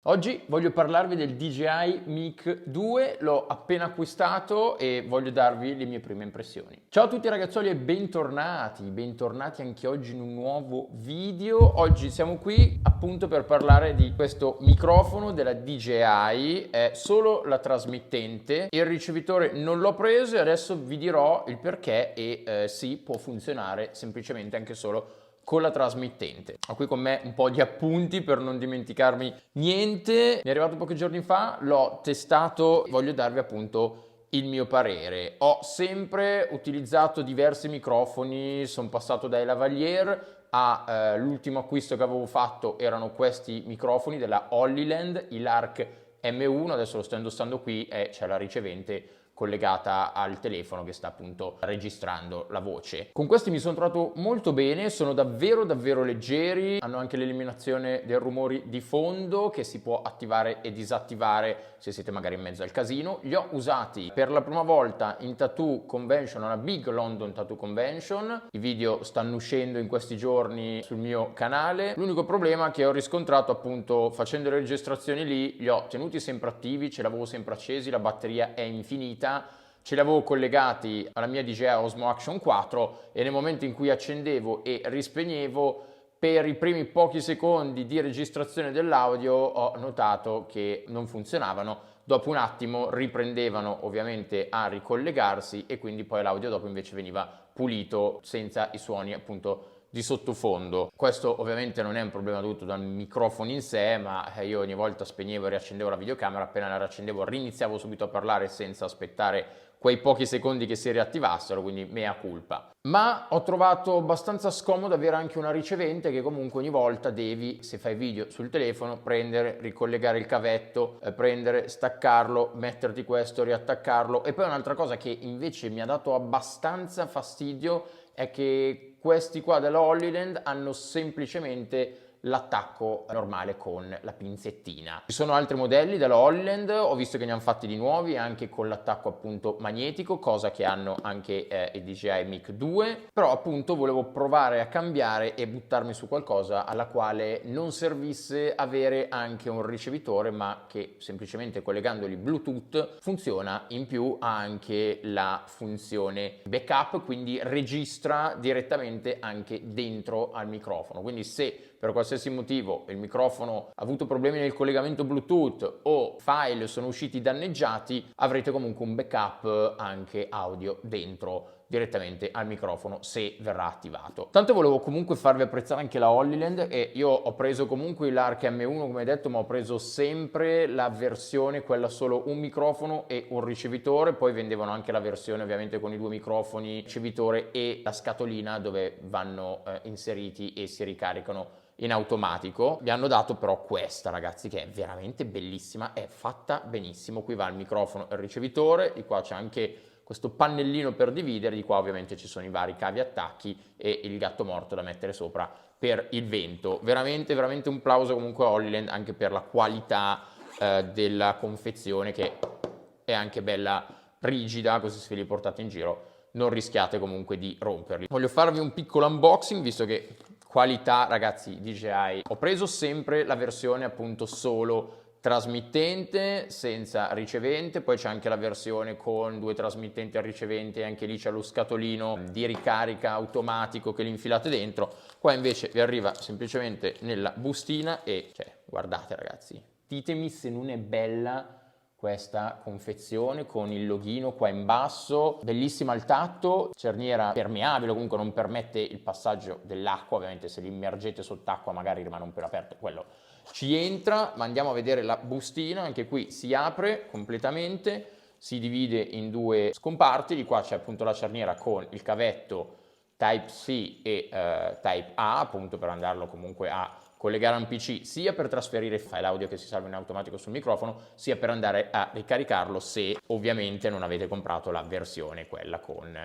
Oggi voglio parlarvi del DJI Mic 2, l'ho appena acquistato e voglio darvi le mie prime impressioni. Ciao a tutti ragazzuoli e bentornati anche oggi in un nuovo video. Oggi siamo qui appunto per parlare di questo microfono della DJI, è solo la trasmittente, il ricevitore non l'ho preso e adesso vi dirò il perché e sì, può funzionare semplicemente anche solo con la trasmittente. Ho qui con me un po' di appunti per non dimenticarmi niente. Mi è arrivato pochi giorni fa, l'ho testato, voglio darvi appunto il mio parere. Ho sempre utilizzato diversi microfoni, sono passato dai lavalier all'ultimo acquisto che avevo fatto erano questi microfoni della Hollyland, il Lark M1, adesso lo sto indossando qui e c'è la ricevente collegata al telefono che sta appunto registrando la voce. Con questi mi sono trovato molto bene, sono davvero leggeri, hanno anche l'eliminazione dei rumori di fondo che si può attivare e disattivare se siete magari in mezzo al casino. Li ho usati per la prima volta in Tattoo Convention, una Big London Tattoo Convention. I video stanno uscendo in questi giorni sul mio canale. L'unico problema che ho riscontrato appunto facendo le registrazioni lì, li ho tenuti sempre attivi, ce l'avevo sempre accesi, la batteria è infinita. Ce li avevo collegati alla mia DJI Osmo Action 4 e nel momento in cui accendevo e rispegnevo, per i primi pochi secondi di registrazione dell'audio ho notato che non funzionavano. Dopo un attimo riprendevano ovviamente a ricollegarsi e quindi poi l'audio dopo invece veniva pulito senza i suoni appunto di sottofondo. Questo ovviamente non è un problema dovuto dal microfono in sé, ma io ogni volta spegnevo e riaccendevo la videocamera, appena la riaccendevo riniziavo subito a parlare senza aspettare quei pochi secondi che si riattivassero, quindi mea culpa. Ma ho trovato abbastanza scomodo avere anche una ricevente che comunque ogni volta devi, se fai video sul telefono, prendere, ricollegare il cavetto, prendere, staccarlo, metterti questo, riattaccarlo. E poi un'altra cosa che invece mi ha dato abbastanza fastidio è che questi qua della Hollyland hanno semplicemente l'attacco normale con la pinzettina. Ci sono altri modelli della Hollyland, ho visto che ne hanno fatti di nuovi anche con l'attacco appunto magnetico, cosa che hanno anche i DJI Mic 2, però appunto volevo provare a cambiare e buttarmi su qualcosa alla quale non servisse avere anche un ricevitore, ma che semplicemente collegandoli Bluetooth funziona. In più ha anche la funzione backup, quindi registra direttamente anche dentro al microfono, quindi se per qualsiasi motivo il microfono ha avuto problemi nel collegamento Bluetooth o file sono usciti danneggiati, avrete comunque un backup anche audio dentro direttamente al microfono se verrà attivato. Tanto volevo comunque farvi apprezzare anche la Hollyland e io ho preso comunque il Lark M1 come detto, ma ho preso sempre la versione quella solo un microfono e un ricevitore, poi vendevano anche la versione ovviamente con i due microfoni, ricevitore e la scatolina dove vanno inseriti e si ricaricano in automatico. Mi hanno dato però questa, ragazzi, che è veramente bellissima, è fatta benissimo. Qui va il microfono e il ricevitore, di qua c'è anche questo pannellino per dividere, di qua ovviamente ci sono i vari cavi attacchi e il gatto morto da mettere sopra per il vento. Veramente un plauso comunque a Hollyland anche per la qualità della confezione, che è anche bella rigida, così se ve li portate in giro non rischiate comunque di romperli. Voglio farvi un piccolo unboxing, visto che qualità, ragazzi, DJI. Ho preso sempre la versione appunto solo trasmittente senza ricevente, poi c'è anche la versione con due trasmittenti a ricevente, anche lì c'è lo scatolino di ricarica automatico che li infilate dentro. Qua invece vi arriva semplicemente nella bustina e cioè, guardate ragazzi, ditemi se non è bella questa confezione con il loghino qua in basso, bellissima al tatto, cerniera permeabile, comunque non permette il passaggio dell'acqua, ovviamente se li immergete sott'acqua magari rimane un pelo aperto, quello ci entra. Ma andiamo a vedere la bustina, anche qui si apre completamente, si divide in due scomparti, di qua c'è appunto la cerniera con il cavetto Type-C e Type A, appunto per andarlo comunque a collegare a un PC, sia per trasferire il file audio che si salva in automatico sul microfono, sia per andare a ricaricarlo se ovviamente non avete comprato la versione quella con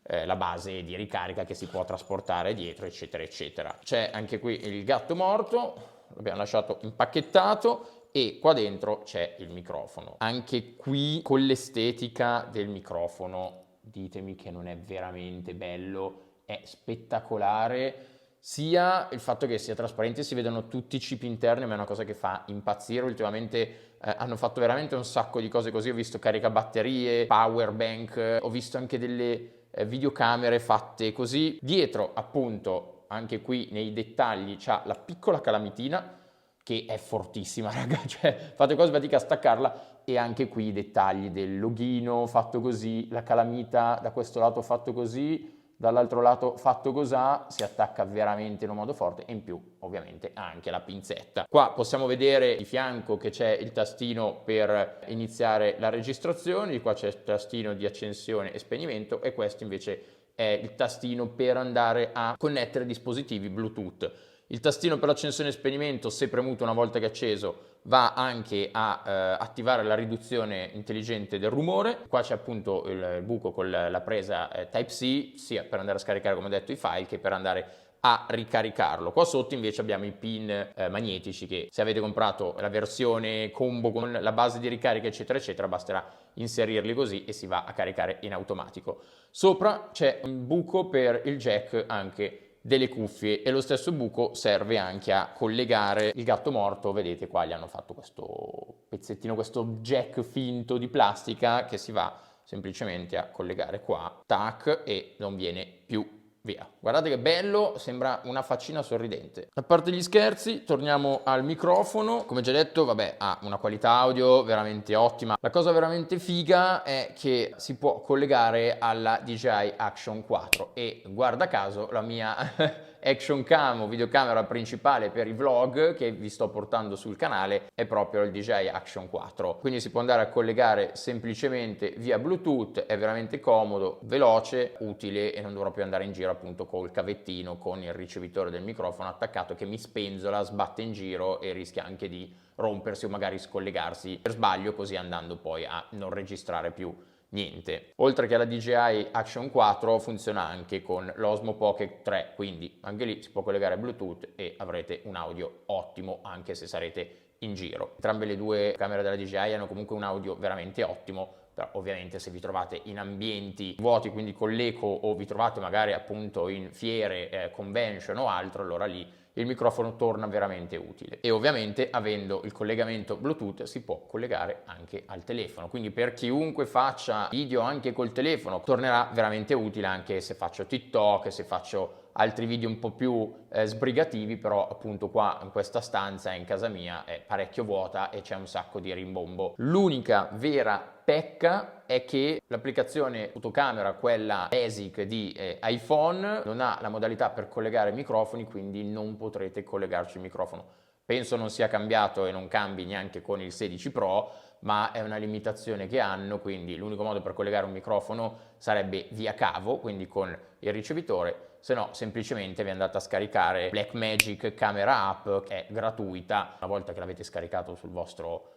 la base di ricarica che si può trasportare dietro, eccetera eccetera. C'è anche qui il gatto morto, l'abbiamo lasciato impacchettato e qua dentro c'è il microfono. Anche qui con l'estetica del microfono ditemi che non è veramente bello, è spettacolare. sia il fatto che sia trasparente e si vedano tutti i chip interni, ma è una cosa che fa impazzire. Ultimamente hanno fatto veramente un sacco di cose così, ho visto caricabatterie, power bank, ho visto anche delle videocamere fatte così. Dietro appunto, anche qui nei dettagli, c'ha la piccola calamitina che è fortissima, raga, cioè fate quasi fatica a staccarla, e anche qui i dettagli del loghino fatto così, la calamita da questo lato fatto così, dall'altro lato fatto così, si attacca veramente in un modo forte, e in più ovviamente anche la pinzetta. Qua possiamo vedere di fianco che c'è il tastino per iniziare la registrazione, qua c'è il tastino di accensione e spegnimento, e questo invece è il tastino per andare a connettere dispositivi Bluetooth. Il tastino per l'accensione e spegnimento, se premuto una volta che è acceso, va anche a attivare la riduzione intelligente del rumore. Qua c'è appunto il buco con la presa Type-C, sia per andare a scaricare, come detto, i file, che per andare a ricaricarlo. Qua sotto invece abbiamo i pin magnetici, che se avete comprato la versione combo con la base di ricarica eccetera eccetera, basterà inserirli così e si va a caricare in automatico. Sopra c'è un buco per il jack anche delle cuffie, e lo stesso buco serve anche a collegare il gatto morto. Vedete qua gli hanno fatto questo pezzettino, questo jack finto di plastica che si va semplicemente a collegare qua, tac, e non viene più via. Guardate che bello, sembra una faccina sorridente. A parte gli scherzi, torniamo al microfono. Come già detto, vabbè, ha una qualità audio veramente ottima. La cosa veramente figa è che si può collegare alla DJI Action 4, e guarda caso la mia action cam o videocamera principale per i vlog che vi sto portando sul canale è proprio il DJI Action 4, quindi si può andare a collegare semplicemente via Bluetooth. È veramente comodo, veloce, utile, e non dovrò più andare in giro appunto col cavettino con il ricevitore del microfono attaccato che mi spenzola, sbatte in giro e rischia anche di rompersi o magari scollegarsi per sbaglio, così andando poi a non registrare più niente. Oltre che la DJI Action 4 funziona anche con l'Osmo Pocket 3, quindi anche lì si può collegare a Bluetooth e avrete un audio ottimo anche se sarete in giro. Entrambe le due camere della DJI hanno comunque un audio veramente ottimo, però ovviamente se vi trovate in ambienti vuoti, quindi con l'eco, o vi trovate magari appunto in fiere, convention o altro, allora lì il microfono torna veramente utile. E ovviamente avendo il collegamento Bluetooth si può collegare anche al telefono, quindi per chiunque faccia video anche col telefono tornerà veramente utile, anche se faccio TikTok, se faccio altri video un po' più sbrigativi. Però appunto qua in questa stanza, in casa mia, è parecchio vuota e c'è un sacco di rimbombo. L'unica vera pecca è che l'applicazione fotocamera, quella basic di iPhone, non ha la modalità per collegare microfoni, quindi non potrete collegarci il microfono. Penso non sia cambiato e non cambi neanche con il 16 Pro, ma è una limitazione che hanno, quindi l'unico modo per collegare un microfono sarebbe via cavo, quindi con il ricevitore, se no semplicemente vi andate a scaricare Blackmagic Camera App, che è gratuita. Una volta che l'avete scaricato sul vostro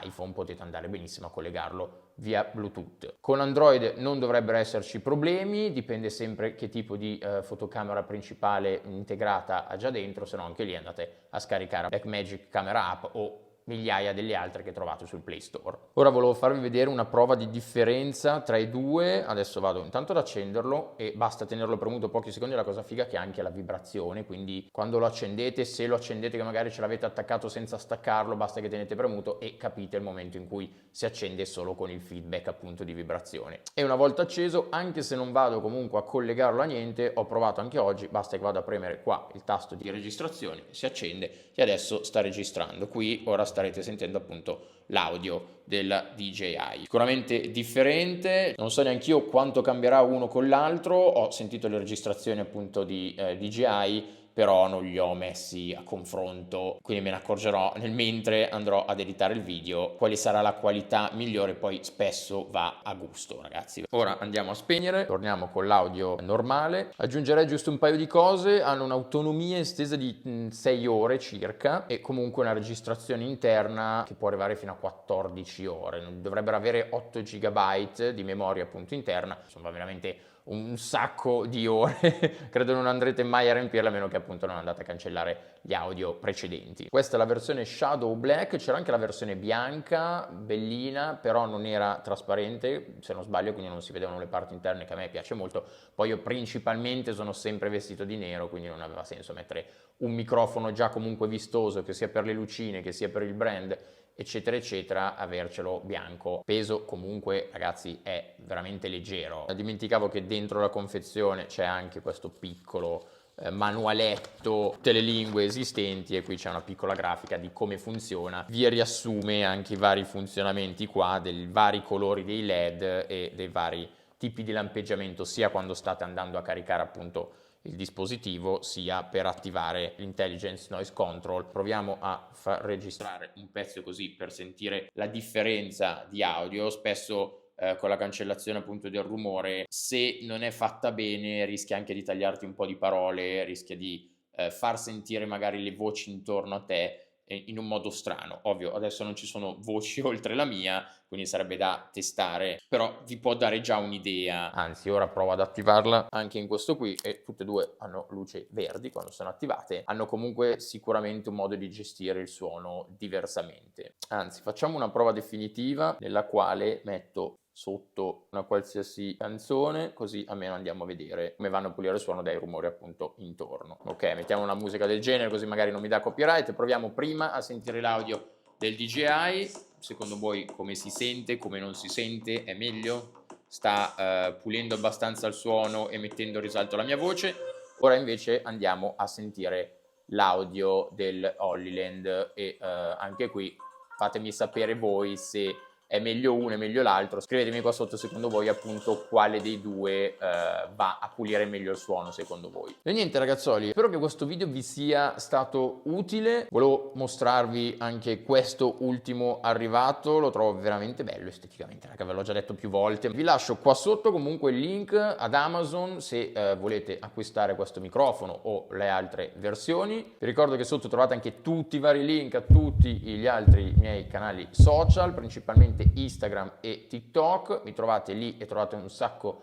iPhone potete andare benissimo a collegarlo via Bluetooth. Con Android non dovrebbero esserci problemi, dipende sempre che tipo di fotocamera principale integrata ha già dentro, se no anche lì andate a scaricare Blackmagic Camera App o migliaia delle altre che trovate sul Play Store. Ora volevo farvi vedere una prova di differenza tra i due. Adesso vado intanto ad accenderlo e basta tenerlo premuto pochi secondi. La cosa figa è che ha anche la vibrazione, quindi quando lo accendete, se lo accendete che magari ce l'avete attaccato senza staccarlo, basta che tenete premuto e capite il momento in cui si accende solo con il feedback appunto di vibrazione. E una volta acceso, anche se non vado comunque a collegarlo a niente, ho provato anche oggi, basta che vado a premere qua il tasto di registrazione, si accende e adesso sta registrando. Qui ora starete sentendo appunto l'audio della DJI. Sicuramente differente, non so neanche io quanto cambierà uno con l'altro. Ho sentito le registrazioni appunto di DJI, però non li ho messi a confronto, quindi me ne accorgerò nel mentre andrò ad editare il video quale sarà la qualità migliore. Poi spesso va a gusto, ragazzi. Ora andiamo a spegnere, torniamo con l'audio normale. Aggiungerei giusto un paio di cose: hanno un'autonomia estesa di 6 ore circa e comunque una registrazione interna che può arrivare fino a 14 ore. Dovrebbero avere 8 GB di memoria appunto interna, insomma veramente un sacco di ore, credo non andrete mai a riempirla a meno che appunto non andate a cancellare gli audio precedenti. Questa è la versione Shadow Black, c'era anche la versione bianca, bellina, però non era trasparente, se non sbaglio, quindi non si vedevano le parti interne, che a me piace molto. Poi io principalmente sono sempre vestito di nero, quindi non aveva senso mettere un microfono già comunque vistoso, che sia per le lucine, che sia per il brand, eccetera eccetera, avercelo bianco. Peso comunque, ragazzi, è veramente leggero. Dimenticavo che dentro la confezione c'è anche questo piccolo manualetto, tutte le lingue esistenti, e qui c'è una piccola grafica di come funziona, vi riassume anche i vari funzionamenti qua, dei vari colori dei LED e dei vari tipi di lampeggiamento, sia quando state andando a caricare appunto il dispositivo, sia per attivare l'intelligence noise control. Proviamo a far registrare un pezzo così per sentire la differenza di audio. Spesso con la cancellazione appunto del rumore, se non è fatta bene, rischia anche di tagliarti un po' di parole, rischia di far sentire magari le voci intorno a te in un modo strano. Ovvio, adesso non ci sono voci oltre la mia, quindi sarebbe da testare, però vi può dare già un'idea. Anzi, ora provo ad attivarla anche in questo qui, e tutte e due hanno luce verdi quando sono attivate. Hanno comunque sicuramente un modo di gestire il suono diversamente. Anzi, facciamo una prova definitiva nella quale metto sotto una qualsiasi canzone, così almeno andiamo a vedere come vanno a pulire il suono dai rumori appunto intorno. Ok, mettiamo una musica del genere così magari non mi dà copyright. Proviamo prima a sentire l'audio del DJI. Secondo voi come si sente, come non si sente? È meglio? Sta pulendo abbastanza il suono e mettendo in risalto la mia voce? Ora invece andiamo a sentire l'audio del Hollyland e anche qui fatemi sapere voi se è meglio uno, è meglio l'altro. Scrivetemi qua sotto secondo voi appunto quale dei due va a pulire meglio il suono secondo voi. E niente ragazzoli, spero che questo video vi sia stato utile. Volevo mostrarvi anche questo ultimo arrivato, lo trovo veramente bello esteticamente, raga, ve l'ho già detto più volte. Vi lascio qua sotto comunque il link ad Amazon se volete acquistare questo microfono o le altre versioni. Vi ricordo che sotto trovate anche tutti i vari link a tutti gli altri miei canali social, principalmente Instagram e TikTok. Mi trovate lì e trovate un sacco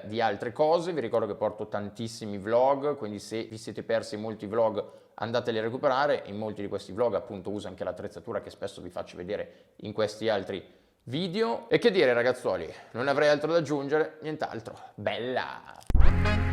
di altre cose. Vi ricordo che porto tantissimi vlog, quindi se vi siete persi molti vlog andateli a recuperare. In molti di questi vlog appunto uso anche l'attrezzatura che spesso vi faccio vedere in questi altri video. E che dire ragazzuoli, non avrei altro da aggiungere, nient'altro. Bella!